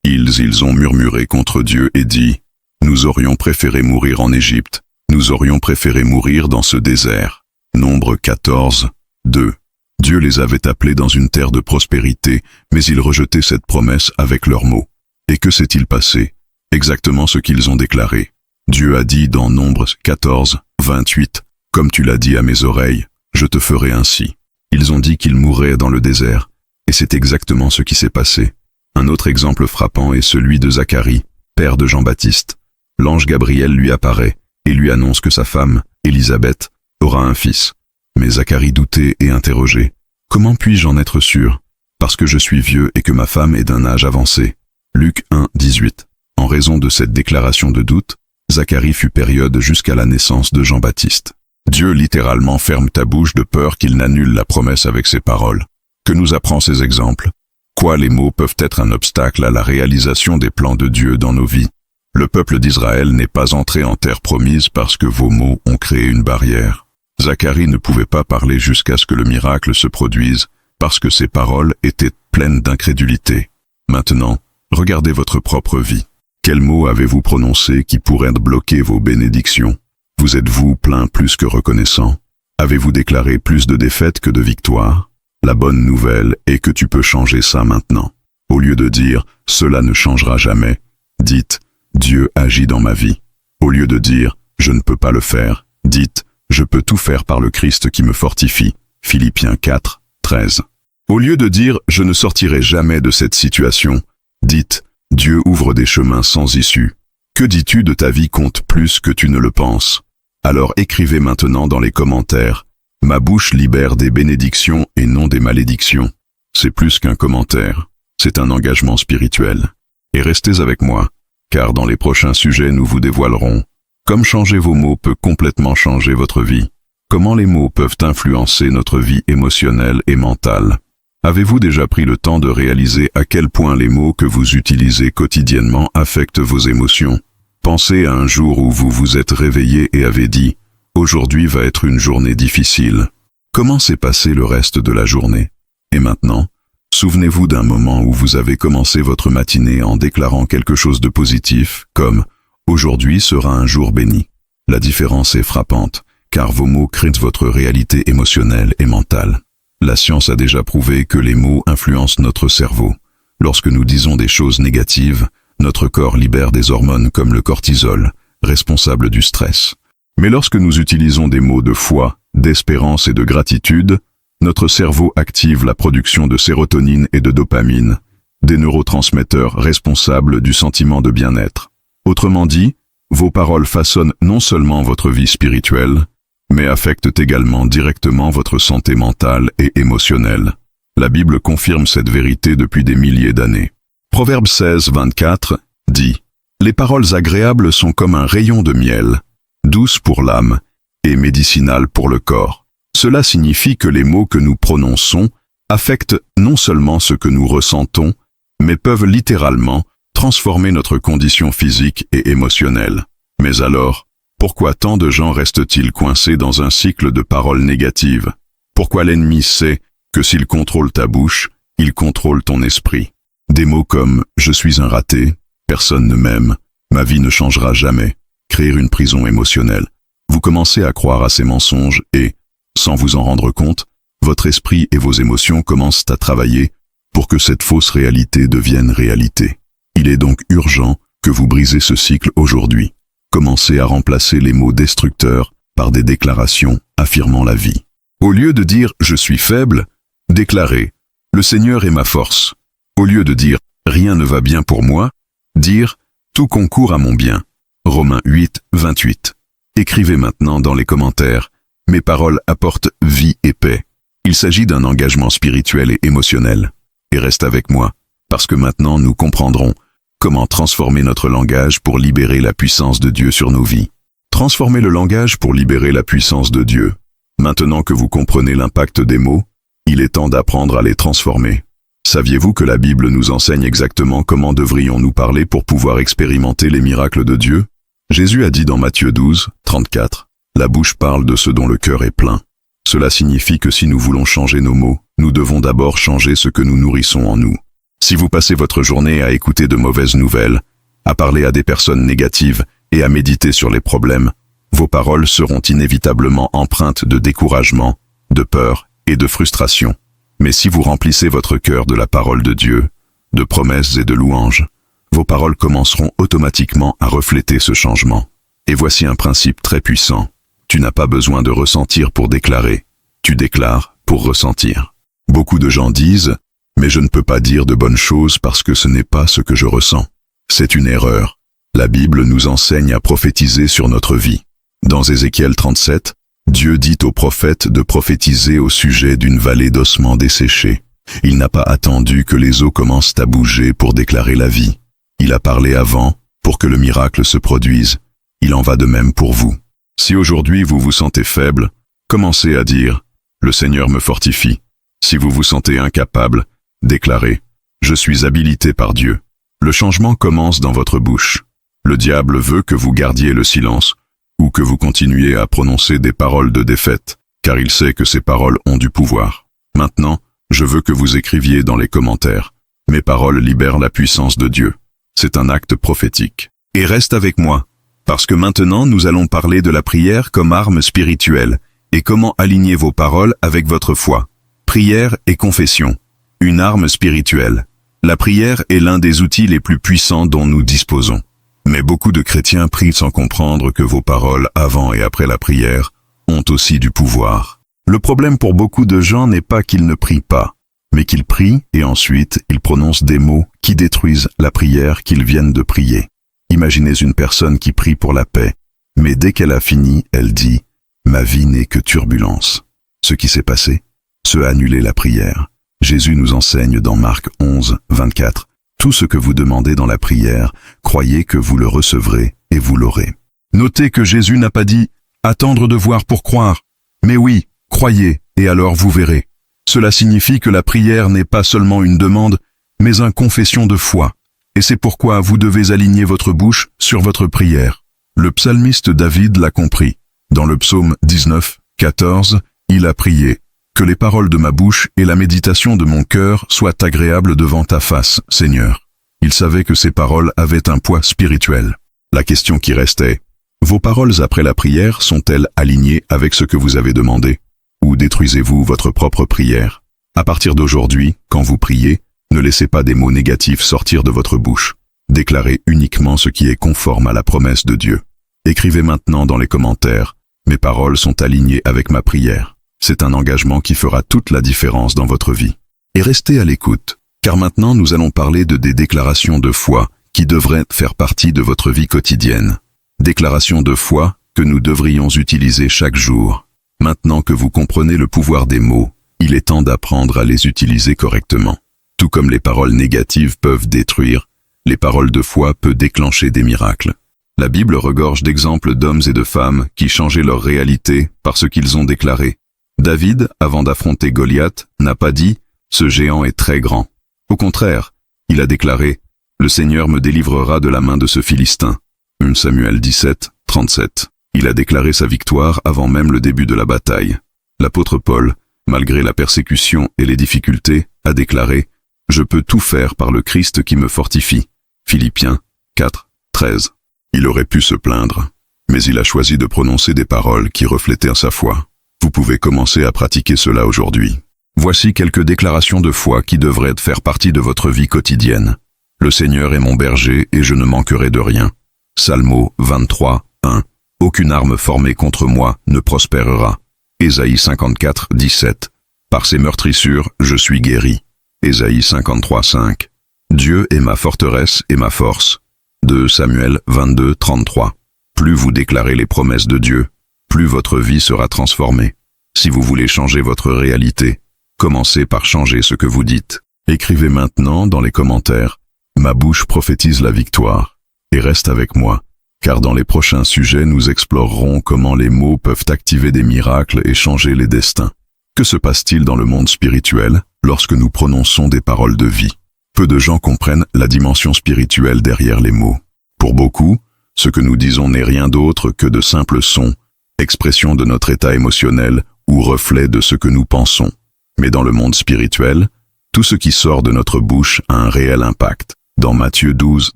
ils ont murmuré contre Dieu et dit « Nous aurions préféré mourir en Égypte, nous aurions préféré mourir dans ce désert. » Nombre 14, 2. Dieu les avait appelés dans une terre de prospérité, mais ils rejetaient cette promesse avec leurs mots. Et que s'est-il passé? Exactement ce qu'ils ont déclaré. Dieu a dit dans Nombre 14, 28, « Comme tu l'as dit à mes oreilles, je te ferai ainsi. » Ils ont dit qu'ils mourraient dans le désert, et c'est exactement ce qui s'est passé. Un autre exemple frappant est celui de Zacharie, père de Jean-Baptiste. L'ange Gabriel lui apparaît et lui annonce que sa femme, Élisabeth, aura un fils. Mais Zacharie doutait et interrogeait. « Comment puis-je en être sûr? Parce que je suis vieux et que ma femme est d'un âge avancé. » Luc 1, 18. En raison de cette déclaration de doute, Zacharie fut période jusqu'à la naissance de Jean-Baptiste. Dieu littéralement ferme ta bouche de peur qu'il n'annule la promesse avec ses paroles. Que nous apprend ces exemples? Quoi, les mots peuvent être un obstacle à la réalisation des plans de Dieu dans nos vies. Le peuple d'Israël n'est pas entré en terre promise parce que vos mots ont créé une barrière. Zacharie ne pouvait pas parler jusqu'à ce que le miracle se produise parce que ses paroles étaient pleines d'incrédulité. Maintenant, regardez votre propre vie. Quels mots avez-vous prononcés qui pourraient bloquer vos bénédictions? Vous êtes-vous plein plus que reconnaissant? Avez-vous déclaré plus de défaites que de victoires? La bonne nouvelle est que tu peux changer ça maintenant. Au lieu de dire « cela ne changera jamais », dites « Dieu agit dans ma vie ». Au lieu de dire « je ne peux pas le faire », dites « je peux tout faire par le Christ qui me fortifie ». Philippiens 4, 13. Au lieu de dire « je ne sortirai jamais de cette situation », dites « Dieu ouvre des chemins sans issue ». Que dis-tu de ta vie compte plus que tu ne le penses? Alors écrivez maintenant dans les commentaires « Ma bouche libère des bénédictions et non des malédictions ». C'est plus qu'un commentaire, c'est un engagement spirituel. Et restez avec moi, car dans les prochains sujets nous vous dévoilerons comme changer vos mots peut complètement changer votre vie, comment les mots peuvent influencer notre vie émotionnelle et mentale. Avez-vous déjà pris le temps de réaliser à quel point les mots que vous utilisez quotidiennement affectent vos émotions? Pensez à un jour où vous vous êtes réveillé et avez dit « Aujourd'hui va être une journée difficile ». Comment s'est passé le reste de la journée? Et maintenant, souvenez-vous d'un moment où vous avez commencé votre matinée en déclarant quelque chose de positif, comme « Aujourd'hui sera un jour béni ». La différence est frappante, car vos mots créent votre réalité émotionnelle et mentale. La science a déjà prouvé que les mots influencent notre cerveau. Lorsque nous disons des choses négatives, notre corps libère des hormones comme le cortisol, responsable du stress. Mais lorsque nous utilisons des mots de foi, d'espérance et de gratitude, notre cerveau active la production de sérotonine et de dopamine, des neurotransmetteurs responsables du sentiment de bien-être. Autrement dit, vos paroles façonnent non seulement votre vie spirituelle, mais affectent également directement votre santé mentale et émotionnelle. La Bible confirme cette vérité depuis des milliers d'années. Proverbe 16, 24 dit « Les paroles agréables sont comme un rayon de miel, douces pour l'âme et médicinales pour le corps. » Cela signifie que les mots que nous prononçons affectent non seulement ce que nous ressentons, mais peuvent littéralement transformer notre condition physique et émotionnelle. Mais alors, pourquoi tant de gens restent-ils coincés dans un cycle de paroles négatives? Pourquoi l'ennemi sait que s'il contrôle ta bouche, il contrôle ton esprit? Des mots comme « je suis un raté »,« personne ne m'aime »,« ma vie ne changera jamais » créent une prison émotionnelle. Vous commencez à croire à ces mensonges et, sans vous en rendre compte, votre esprit et vos émotions commencent à travailler pour que cette fausse réalité devienne réalité. Il est donc urgent que vous brisez ce cycle aujourd'hui. Commencez à remplacer les mots destructeurs par des déclarations affirmant la vie. Au lieu de dire « je suis faible », déclarez « le Seigneur est ma force ». Au lieu de dire « rien ne va bien pour moi », dire « tout concourt à mon bien ». Romains 8, 28. Écrivez maintenant dans les commentaires « mes paroles apportent vie et paix ». Il s'agit d'un engagement spirituel et émotionnel. Et reste avec moi, parce que maintenant nous comprendrons comment transformer notre langage pour libérer la puissance de Dieu sur nos vies. Transformer le langage pour libérer la puissance de Dieu. Maintenant que vous comprenez l'impact des mots, il est temps d'apprendre à les transformer. Saviez-vous que la Bible nous enseigne exactement comment devrions-nous parler pour pouvoir expérimenter les miracles de Dieu? Jésus a dit dans Matthieu 12, 34, « La bouche parle de ce dont le cœur est plein ». Cela signifie que si nous voulons changer nos mots, nous devons d'abord changer ce que nous nourrissons en nous. Si vous passez votre journée à écouter de mauvaises nouvelles, à parler à des personnes négatives et à méditer sur les problèmes, vos paroles seront inévitablement empreintes de découragement, de peur et de frustration. Mais si vous remplissez votre cœur de la parole de Dieu, de promesses et de louanges, vos paroles commenceront automatiquement à refléter ce changement. Et voici un principe très puissant. Tu n'as pas besoin de ressentir pour déclarer, tu déclares pour ressentir. Beaucoup de gens disent « mais je ne peux pas dire de bonnes choses parce que ce n'est pas ce que je ressens ». C'est une erreur. La Bible nous enseigne à prophétiser sur notre vie. Dans Ézéchiel 37, Dieu dit au prophète de prophétiser au sujet d'une vallée d'ossements desséchés. Il n'a pas attendu que les eaux commencent à bouger pour déclarer la vie. Il a parlé avant pour que le miracle se produise. Il en va de même pour vous. Si aujourd'hui vous vous sentez faible, commencez à dire « Le Seigneur me fortifie ». Si vous vous sentez incapable, déclarez « Je suis habilité par Dieu ». Le changement commence dans votre bouche. Le diable veut que vous gardiez le silence ou que vous continuiez à prononcer des paroles de défaite, car il sait que ces paroles ont du pouvoir. Maintenant, je veux que vous écriviez dans les commentaires « Mes paroles libèrent la puissance de Dieu ». C'est un acte prophétique. Et reste avec moi, parce que maintenant nous allons parler de la prière comme arme spirituelle et comment aligner vos paroles avec votre foi. Prière et confession. Une arme spirituelle. La prière est l'un des outils les plus puissants dont nous disposons. Mais beaucoup de chrétiens prient sans comprendre que vos paroles avant et après la prière ont aussi du pouvoir. Le problème pour beaucoup de gens n'est pas qu'ils ne prient pas, mais qu'ils prient et ensuite ils prononcent des mots qui détruisent la prière qu'ils viennent de prier. Imaginez une personne qui prie pour la paix, mais dès qu'elle a fini, elle dit « Ma vie n'est que turbulence ». Ce qui s'est passé, ce a annulé la prière. Jésus nous enseigne dans Marc 11, 24. Tout ce que vous demandez dans la prière, croyez que vous le recevrez et vous l'aurez. Notez que Jésus n'a pas dit « attendre de voir pour croire », mais oui, croyez et alors vous verrez. Cela signifie que la prière n'est pas seulement une demande, mais une confession de foi. Et c'est pourquoi vous devez aligner votre bouche sur votre prière. Le psalmiste David l'a compris. Dans le psaume 19, 14, il a prié « Que les paroles de ma bouche et la méditation de mon cœur soient agréables devant ta face, Seigneur ». Il savait que ces paroles avaient un poids spirituel. La question qui restait, vos paroles après la prière sont-elles alignées avec ce que vous avez demandé? Ou détruisez-vous votre propre prière? À partir d'aujourd'hui, quand vous priez, ne laissez pas des mots négatifs sortir de votre bouche. Déclarez uniquement ce qui est conforme à la promesse de Dieu. Écrivez maintenant dans les commentaires, mes paroles sont alignées avec ma prière. C'est un engagement qui fera toute la différence dans votre vie. Et restez à l'écoute, car maintenant nous allons parler de des déclarations de foi qui devraient faire partie de votre vie quotidienne. Déclarations de foi que nous devrions utiliser chaque jour. Maintenant que vous comprenez le pouvoir des mots, il est temps d'apprendre à les utiliser correctement. Tout comme les paroles négatives peuvent détruire, les paroles de foi peuvent déclencher des miracles. La Bible regorge d'exemples d'hommes et de femmes qui changeaient leur réalité par ce qu'ils ont déclaré. David, avant d'affronter Goliath, n'a pas dit « Ce géant est très grand ». Au contraire, il a déclaré « Le Seigneur me délivrera de la main de ce Philistin ». 1 Samuel 17, 37. Il a déclaré sa victoire avant même le début de la bataille. L'apôtre Paul, malgré la persécution et les difficultés, a déclaré « Je peux tout faire par le Christ qui me fortifie ». Philippiens 4, 13. Il aurait pu se plaindre, mais il a choisi de prononcer des paroles qui reflétaient sa foi. Vous pouvez commencer à pratiquer cela aujourd'hui. Voici quelques déclarations de foi qui devraient faire partie de votre vie quotidienne. Le Seigneur est mon berger et je ne manquerai de rien. Psalmo 23, 1. Aucune arme formée contre moi ne prospérera. Ésaïe 54, 17. Par ses meurtrissures, je suis guéri. Ésaïe 53, 5. Dieu est ma forteresse et ma force. 2 Samuel 22, 33. Plus vous déclarez les promesses de Dieu, plus votre vie sera transformée. Si vous voulez changer votre réalité, commencez par changer ce que vous dites. Écrivez maintenant dans les commentaires « Ma bouche prophétise la victoire » et reste avec moi, car dans les prochains sujets nous explorerons comment les mots peuvent activer des miracles et changer les destins. Que se passe-t-il dans le monde spirituel lorsque nous prononçons des paroles de vie? Peu de gens comprennent la dimension spirituelle derrière les mots. Pour beaucoup, ce que nous disons n'est rien d'autre que de simples sons, expression de notre état émotionnel ou reflet de ce que nous pensons. Mais dans le monde spirituel, tout ce qui sort de notre bouche a un réel impact. Dans Matthieu 12,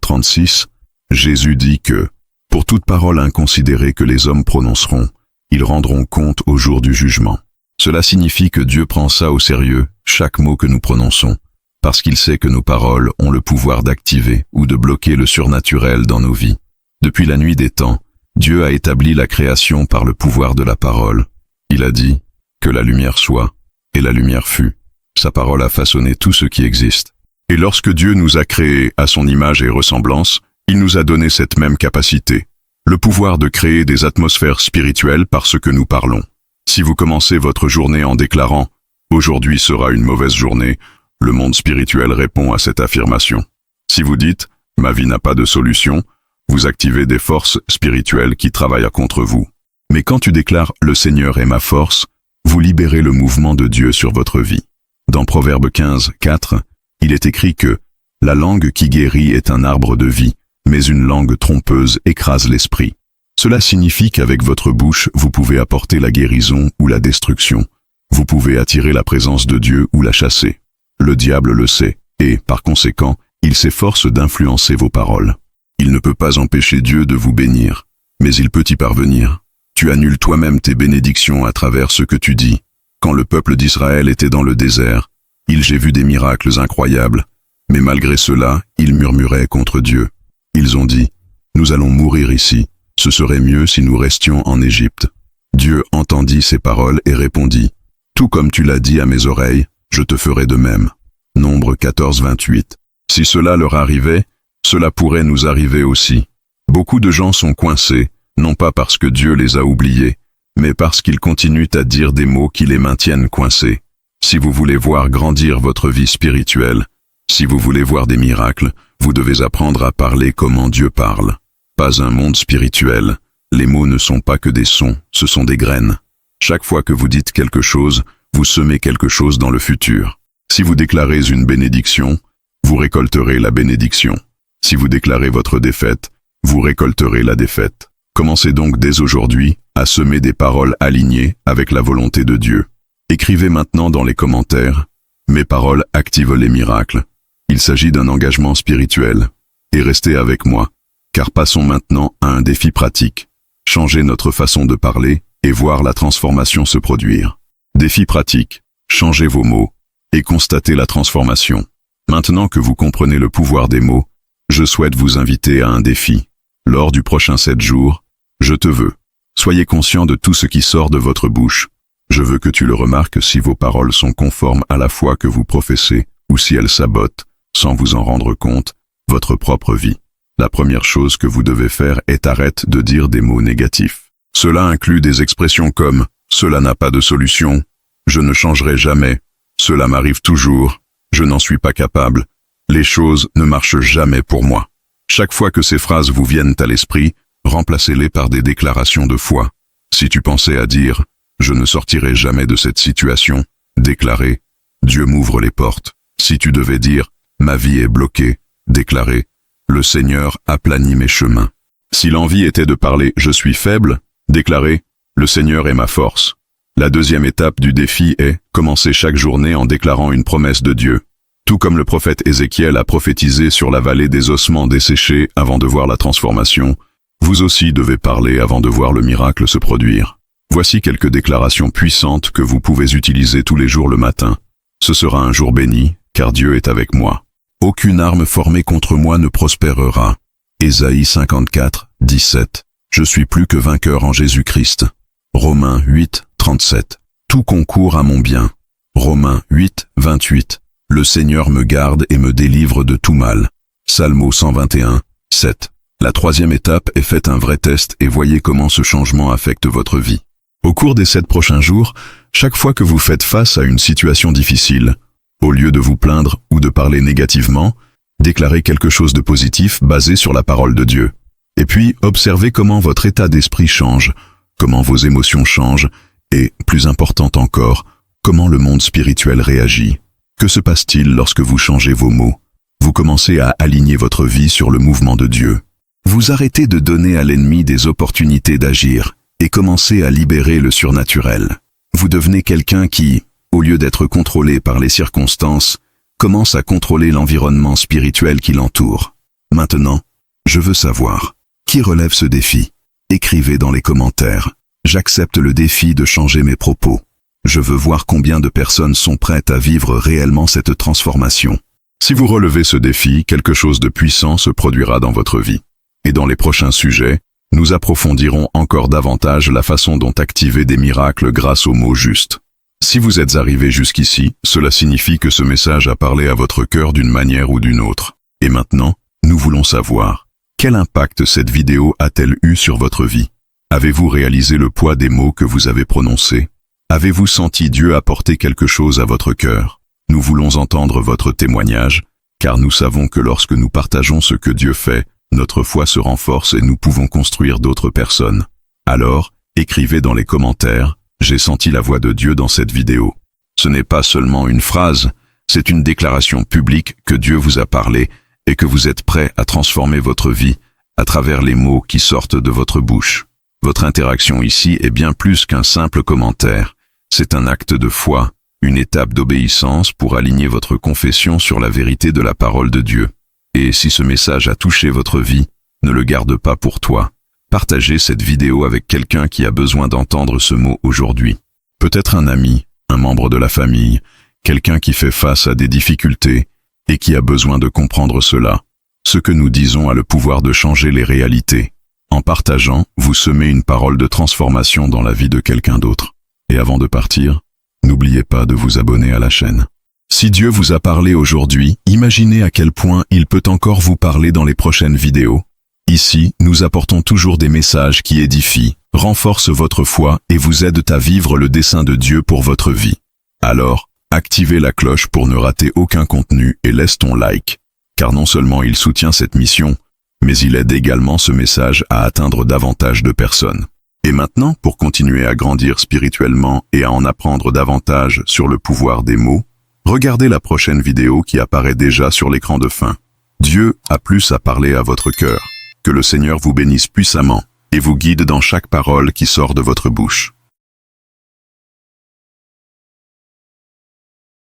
36, Jésus dit que, pour toute parole inconsidérée que les hommes prononceront, ils rendront compte au jour du jugement. Cela signifie que Dieu prend ça au sérieux, chaque mot que nous prononçons, parce qu'il sait que nos paroles ont le pouvoir d'activer ou de bloquer le surnaturel dans nos vies. Depuis la nuit des temps, Dieu a établi la création par le pouvoir de la parole. Il a dit « Que la lumière soit », et la lumière fut. Sa parole a façonné tout ce qui existe. Et lorsque Dieu nous a créés à son image et ressemblance, il nous a donné cette même capacité, le pouvoir de créer des atmosphères spirituelles par ce que nous parlons. Si vous commencez votre journée en déclarant « Aujourd'hui sera une mauvaise journée », le monde spirituel répond à cette affirmation. Si vous dites « Ma vie n'a pas de solution », vous activez des forces spirituelles qui travaillent contre vous. Mais quand tu déclares « Le Seigneur est ma force », vous libérez le mouvement de Dieu sur votre vie. Dans Proverbe 15, 4, il est écrit que « La langue qui guérit est un arbre de vie, mais une langue trompeuse écrase l'esprit. » Cela signifie qu'avec votre bouche, vous pouvez apporter la guérison ou la destruction. Vous pouvez attirer la présence de Dieu ou la chasser. Le diable le sait, et, par conséquent, il s'efforce d'influencer vos paroles. Il ne peut pas empêcher Dieu de vous bénir, mais il peut y parvenir. Tu annules toi-même tes bénédictions à travers ce que tu dis. Quand le peuple d'Israël était dans le désert, j'ai vu des miracles incroyables, mais malgré cela, ils murmuraient contre Dieu. Ils ont dit, « Nous allons mourir ici, ce serait mieux si nous restions en Égypte. » Dieu entendit ces paroles et répondit, « Tout comme tu l'as dit à mes oreilles, je te ferai de même. » Nombre 14, 28. Si cela leur arrivait, cela pourrait nous arriver aussi. Beaucoup de gens sont coincés, non pas parce que Dieu les a oubliés, mais parce qu'ils continuent à dire des mots qui les maintiennent coincés. Si vous voulez voir grandir votre vie spirituelle, si vous voulez voir des miracles, vous devez apprendre à parler comment Dieu parle. Pas un monde spirituel. Les mots ne sont pas que des sons, ce sont des graines. Chaque fois que vous dites quelque chose, vous semez quelque chose dans le futur. Si vous déclarez une bénédiction, vous récolterez la bénédiction. Si vous déclarez votre défaite, vous récolterez la défaite. Commencez donc dès aujourd'hui à semer des paroles alignées avec la volonté de Dieu. Écrivez maintenant dans les commentaires « Mes paroles activent les miracles ». Il s'agit d'un engagement spirituel. Et restez avec moi, car passons maintenant à un défi pratique. Changer notre façon de parler et voir la transformation se produire. Défi pratique. Changez vos mots et constatez la transformation. Maintenant que vous comprenez le pouvoir des mots, je souhaite vous inviter à un défi. Lors du prochain 7 jours, je te veux. Soyez conscient de tout ce qui sort de votre bouche. Je veux que tu le remarques si vos paroles sont conformes à la foi que vous professez ou si elles sabotent, sans vous en rendre compte, votre propre vie. La première chose que vous devez faire est arrêter de dire des mots négatifs. Cela inclut des expressions comme « cela n'a pas de solution »,« je ne changerai jamais »,« cela m'arrive toujours »,« je n'en suis pas capable »,« les choses ne marchent jamais pour moi ». Chaque fois que ces phrases vous viennent à l'esprit, remplacez-les par des déclarations de foi. Si tu pensais à dire « je ne sortirai jamais de cette situation », déclarez « Dieu m'ouvre les portes ». Si tu devais dire « ma vie est bloquée », déclarez « le Seigneur aplanit mes chemins ». Si l'envie était de parler « je suis faible », déclarez « le Seigneur est ma force ». La deuxième étape du défi est « commencer chaque journée en déclarant une promesse de Dieu ». Tout comme le prophète Ézéchiel a prophétisé sur la vallée des ossements desséchés avant de voir la transformation, vous aussi devez parler avant de voir le miracle se produire. Voici quelques déclarations puissantes que vous pouvez utiliser tous les jours le matin. Ce sera un jour béni, car Dieu est avec moi. Aucune arme formée contre moi ne prospérera. Ésaïe 54, 17. Je suis plus que vainqueur en Jésus-Christ. Romains 8, 37. Tout concourt à mon bien. Romains 8, 28. Le Seigneur me garde et me délivre de tout mal. Psalmo 121, 7. La troisième étape est faites un vrai test et voyez comment ce changement affecte votre vie. Au cours des 7 prochains jours, chaque fois que vous faites face à une situation difficile, au lieu de vous plaindre ou de parler négativement, déclarez quelque chose de positif basé sur la parole de Dieu. Et puis, observez comment votre état d'esprit change, comment vos émotions changent et, plus important encore, comment le monde spirituel réagit. Que se passe-t-il lorsque vous changez vos mots? Vous commencez à aligner votre vie sur le mouvement de Dieu. Vous arrêtez de donner à l'ennemi des opportunités d'agir et commencez à libérer le surnaturel. Vous devenez quelqu'un qui, au lieu d'être contrôlé par les circonstances, commence à contrôler l'environnement spirituel qui l'entoure. Maintenant, je veux savoir, qui relève ce défi? Écrivez dans les commentaires. J'accepte le défi de changer mes propos. Je veux voir combien de personnes sont prêtes à vivre réellement cette transformation. Si vous relevez ce défi, quelque chose de puissant se produira dans votre vie. Et dans les prochains sujets, nous approfondirons encore davantage la façon dont activer des miracles grâce aux mots justes. Si vous êtes arrivé jusqu'ici, cela signifie que ce message a parlé à votre cœur d'une manière ou d'une autre. Et maintenant, nous voulons savoir, quel impact cette vidéo a-t-elle eu sur votre vie? Avez-vous réalisé le poids des mots que vous avez prononcés? Avez-vous senti Dieu apporter quelque chose à votre cœur? Nous voulons entendre votre témoignage, car nous savons que lorsque nous partageons ce que Dieu fait, notre foi se renforce et nous pouvons construire d'autres personnes. Alors, écrivez dans les commentaires « J'ai senti la voix de Dieu dans cette vidéo ». Ce n'est pas seulement une phrase, c'est une déclaration publique que Dieu vous a parlé et que vous êtes prêt à transformer votre vie à travers les mots qui sortent de votre bouche. Votre interaction ici est bien plus qu'un simple commentaire. C'est un acte de foi, une étape d'obéissance pour aligner votre confession sur la vérité de la parole de Dieu. Et si ce message a touché votre vie, ne le garde pas pour toi. Partagez cette vidéo avec quelqu'un qui a besoin d'entendre ce mot aujourd'hui. Peut-être un ami, un membre de la famille, quelqu'un qui fait face à des difficultés et qui a besoin de comprendre cela. Ce que nous disons a le pouvoir de changer les réalités. En partageant, vous semez une parole de transformation dans la vie de quelqu'un d'autre. Et avant de partir, n'oubliez pas de vous abonner à la chaîne. Si Dieu vous a parlé aujourd'hui, imaginez à quel point il peut encore vous parler dans les prochaines vidéos. Ici, nous apportons toujours des messages qui édifient, renforcent votre foi et vous aident à vivre le dessein de Dieu pour votre vie. Alors, activez la cloche pour ne rater aucun contenu et laisse ton like. Car non seulement il soutient cette mission, mais il aide également ce message à atteindre davantage de personnes. Et maintenant, pour continuer à grandir spirituellement et à en apprendre davantage sur le pouvoir des mots, regardez la prochaine vidéo qui apparaît déjà sur l'écran de fin. Dieu a plus à parler à votre cœur. Que le Seigneur vous bénisse puissamment et vous guide dans chaque parole qui sort de votre bouche.